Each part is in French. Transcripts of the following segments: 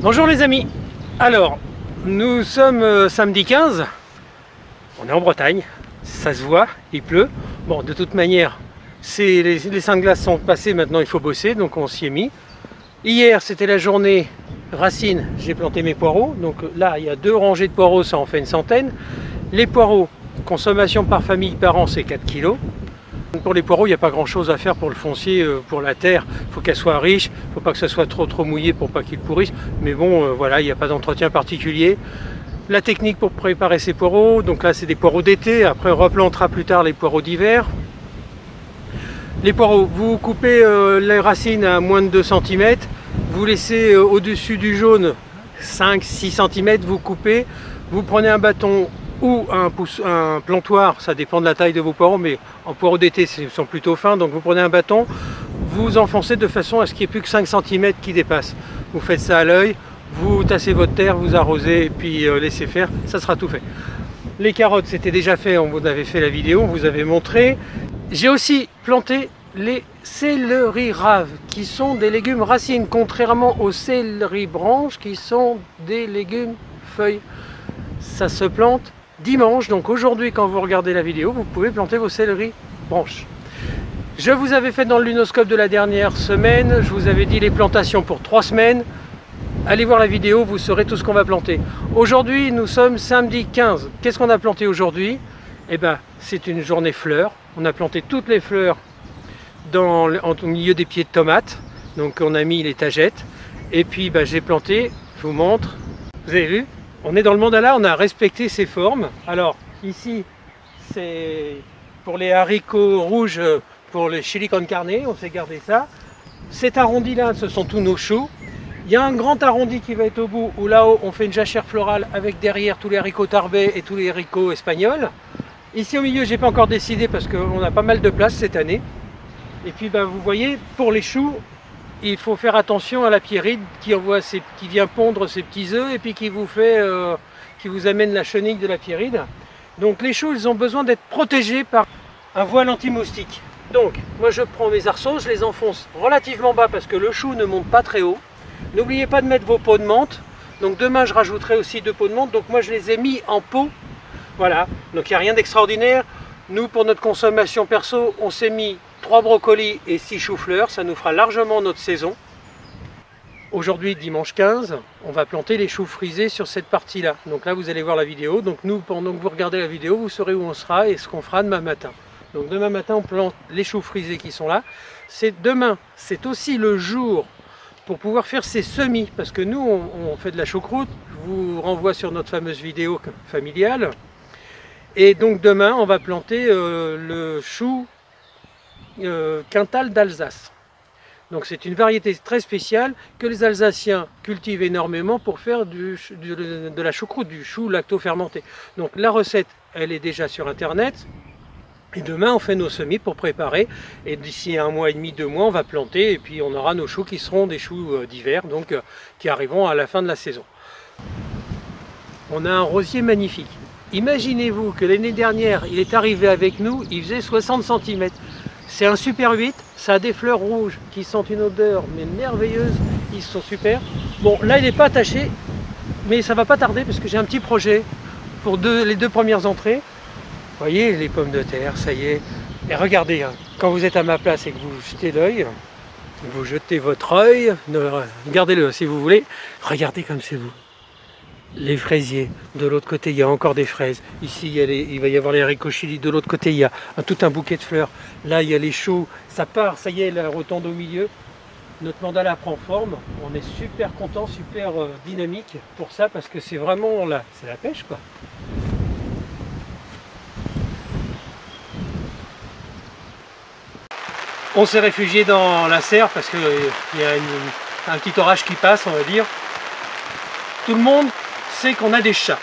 Bonjour les amis. Alors, nous sommes samedi 15. On est en Bretagne. Ça se voit, il pleut. Bon, de toute manière, les 5 glaces sont passées. Maintenant, il faut bosser. Donc, on s'y est mis. Hier, c'était la journée racine. J'ai planté mes poireaux. Donc là, il y a 2 rangées de poireaux. Ça en fait une centaine. Les poireaux, consommation par famille par an, c'est 4 kg. Pour les poireaux, il n'y a pas grand chose à faire pour le foncier, pour la terre. Il faut qu'elle soit riche, il ne faut pas que ça soit trop mouillé pour pas qu'il pourrisse. Mais bon, voilà, il n'y a pas d'entretien particulier. La technique pour préparer ces poireaux, donc là c'est des poireaux d'été, après on replantera plus tard les poireaux d'hiver. Les poireaux, vous coupez les racines à moins de 2 cm, vous laissez au-dessus du jaune 5-6 cm, vous coupez, vous prenez un bâton ou un plantoir, ça dépend de la taille de vos poireaux, mais en poireaux d'été ils sont plutôt fins, donc vous prenez un bâton, vous enfoncez de façon à ce qu'il n'y ait plus que 5 cm qui dépassent. Vous faites ça à l'œil, vous tassez votre terre, vous arrosez et puis laissez faire, ça sera tout fait. Les carottes, c'était déjà fait, on vous avait fait la vidéo, on vous avait montré. J'ai aussi planté les céleri raves, qui sont des légumes racines, contrairement aux céleri branches, qui sont des légumes feuilles. Ça se plante dimanche, donc aujourd'hui quand vous regardez la vidéo, vous pouvez planter vos céleri branches. Je vous avais fait dans le lunoscope de la dernière semaine, je vous avais dit les plantations pour 3 semaines. Allez voir la vidéo, vous saurez tout ce qu'on va planter. Aujourd'hui, nous sommes samedi 15. Qu'est-ce qu'on a planté aujourd'hui? Eh bien, c'est une journée fleurs. On a planté toutes les fleurs au milieu des pieds de tomates. Donc on a mis les tagettes. Et puis j'ai planté, je vous montre. Vous avez vu? On est dans le mandala, on a respecté ses formes. Alors ici, c'est pour les haricots rouges, pour le chili con carne, on s'est gardé ça. Cet arrondi là, ce sont tous nos choux. Il y a un grand arrondi qui va être au bout, où là-haut on fait une jachère florale avec derrière tous les haricots tarbais et tous les haricots espagnols. Ici au milieu, j'ai pas encore décidé parce qu'on a pas mal de place cette année. Et puis vous voyez, pour les choux, il faut faire attention à la pierride qui vient pondre ses petits œufs et puis qui vous amène la chenille de la pierride. Donc les choux, ils ont besoin d'être protégés par un voile anti-moustique. Donc moi je prends mes arceaux, je les enfonce relativement bas parce que le chou ne monte pas très haut. N'oubliez pas de mettre vos pots de menthe. Donc demain je rajouterai aussi 2 pots de menthe. Donc moi je les ai mis en pot. Voilà, donc il n'y a rien d'extraordinaire. Nous pour notre consommation perso, on s'est mis 3 brocolis et 6 choux-fleurs. Ça nous fera largement notre saison. Aujourd'hui dimanche 15, on va planter les choux frisés sur cette partie là. Donc là vous allez voir la vidéo. Donc nous pendant que vous regardez la vidéo, vous saurez où on sera et ce qu'on fera demain matin. Donc demain matin on plante les choux frisés qui sont là. Demain, c'est aussi le jour pour pouvoir faire ces semis, parce que nous on fait de la choucroute, je vous renvoie sur notre fameuse vidéo familiale, et donc demain on va planter le chou Quintal d'Alsace. Donc c'est une variété très spéciale que les Alsaciens cultivent énormément pour faire de la choucroute, du chou lacto-fermenté. Donc la recette, elle est déjà sur internet. Et demain, on fait nos semis pour préparer. Et d'ici 1 mois et demi, 2 mois, on va planter. Et puis, on aura nos choux qui seront des choux d'hiver, donc qui arriveront à la fin de la saison. On a un rosier magnifique. Imaginez-vous que l'année dernière, il est arrivé avec nous, il faisait 60 cm. C'est un super 8. Ça a des fleurs rouges qui sentent une odeur mais merveilleuse. Ils sont super. Bon, là, il n'est pas attaché, mais ça va pas tarder parce que j'ai un petit projet pour les 2 premières entrées. Vous voyez les pommes de terre, ça y est. Et regardez, quand vous êtes à ma place et que vous jetez l'œil, vous jetez votre œil, regardez-le si vous voulez, regardez comme c'est beau. Les fraisiers, de l'autre côté il y a encore des fraises. Ici il va y avoir les haricots chili, de l'autre côté il y a tout un bouquet de fleurs. Là il y a les choux, ça part, ça y est, la rotonde au milieu. Notre mandala prend forme, on est super content, super dynamique pour ça parce que c'est vraiment c'est la pêche quoi. On s'est réfugié dans la serre parce qu'il y a un petit orage qui passe, on va dire. Tout le monde sait qu'on a des chats.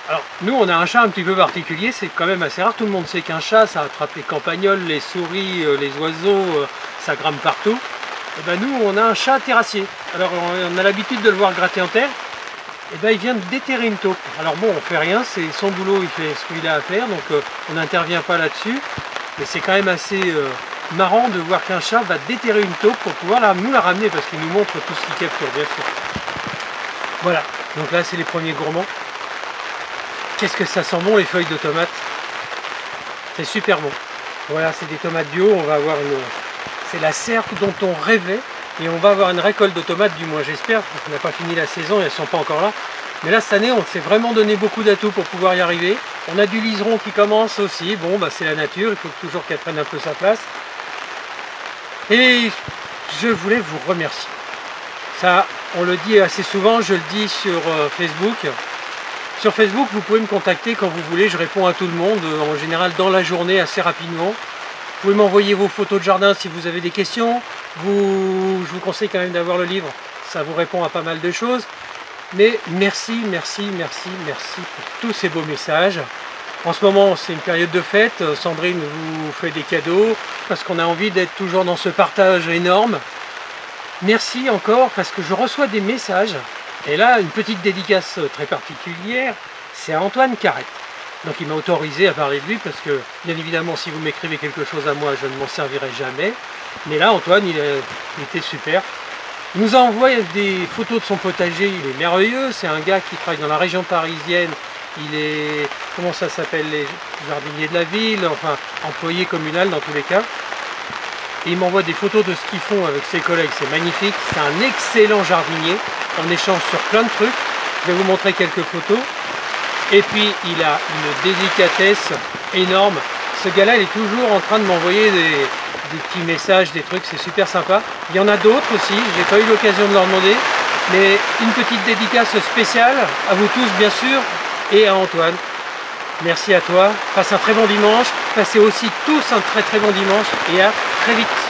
Alors nous on a un chat un petit peu particulier, c'est quand même assez rare. Tout le monde sait qu'un chat ça attrape les campagnols, les souris, les oiseaux, ça grimpe partout. Et ben nous on a un chat terrassier. Alors on a l'habitude de le voir gratter en terre. Et ben il vient de déterrer une taupe. Alors bon on fait rien, c'est son boulot, il fait ce qu'il a à faire, donc on n'intervient pas là-dessus. Mais c'est quand même assez marrant de voir qu'un chat va déterrer une taupe pour pouvoir nous la ramener parce qu'il nous montre tout ce qu'il capture bien sûr. Voilà, donc là c'est les premiers gourmands. Qu'est-ce que ça sent bon les feuilles de tomates. C'est super bon. Voilà, c'est des tomates bio, on va avoir une... C'est la serre dont on rêvait. Et on va avoir une récolte de tomates, du moins j'espère, parce qu'on n'a pas fini la saison et elles ne sont pas encore là. Mais là cette année on s'est vraiment donné beaucoup d'atouts pour pouvoir y arriver. On a du liseron qui commence aussi, bon bah c'est la nature, il faut toujours qu'elle prenne un peu sa place. Et je voulais vous remercier. Ça, on le dit assez souvent, je le dis sur Facebook. Sur Facebook, vous pouvez me contacter quand vous voulez, je réponds à tout le monde, en général dans la journée, assez rapidement. Vous pouvez m'envoyer vos photos de jardin si vous avez des questions. Je vous conseille quand même d'avoir le livre, ça vous répond à pas mal de choses. Mais merci, merci, merci, merci pour tous ces beaux messages. En ce moment, c'est une période de fête. Sandrine vous fait des cadeaux parce qu'on a envie d'être toujours dans ce partage énorme. Merci encore parce que je reçois des messages. Et là, une petite dédicace très particulière, c'est à Antoine Carrette. Donc il m'a autorisé à parler de lui parce que, bien évidemment, si vous m'écrivez quelque chose à moi, je ne m'en servirai jamais. Mais là, Antoine, il était super. Il nous a envoyé des photos de son potager, il est merveilleux. C'est un gars qui travaille dans la région parisienne. Il est, comment ça s'appelle, les jardiniers de la ville, enfin, employé communal dans tous les cas. Et il m'envoie des photos de ce qu'ils font avec ses collègues, c'est magnifique. C'est un excellent jardinier. On échange sur plein de trucs. Je vais vous montrer quelques photos. Et puis, il a une délicatesse énorme. Ce gars-là, il est toujours en train de m'envoyer des petits messages, des trucs, c'est super sympa. Il y en a d'autres aussi, j'ai pas eu l'occasion de leur demander, mais une petite dédicace spéciale à vous tous bien sûr, et à Antoine. Merci à toi, passe un très bon dimanche, passez aussi tous un très très bon dimanche, et à très vite.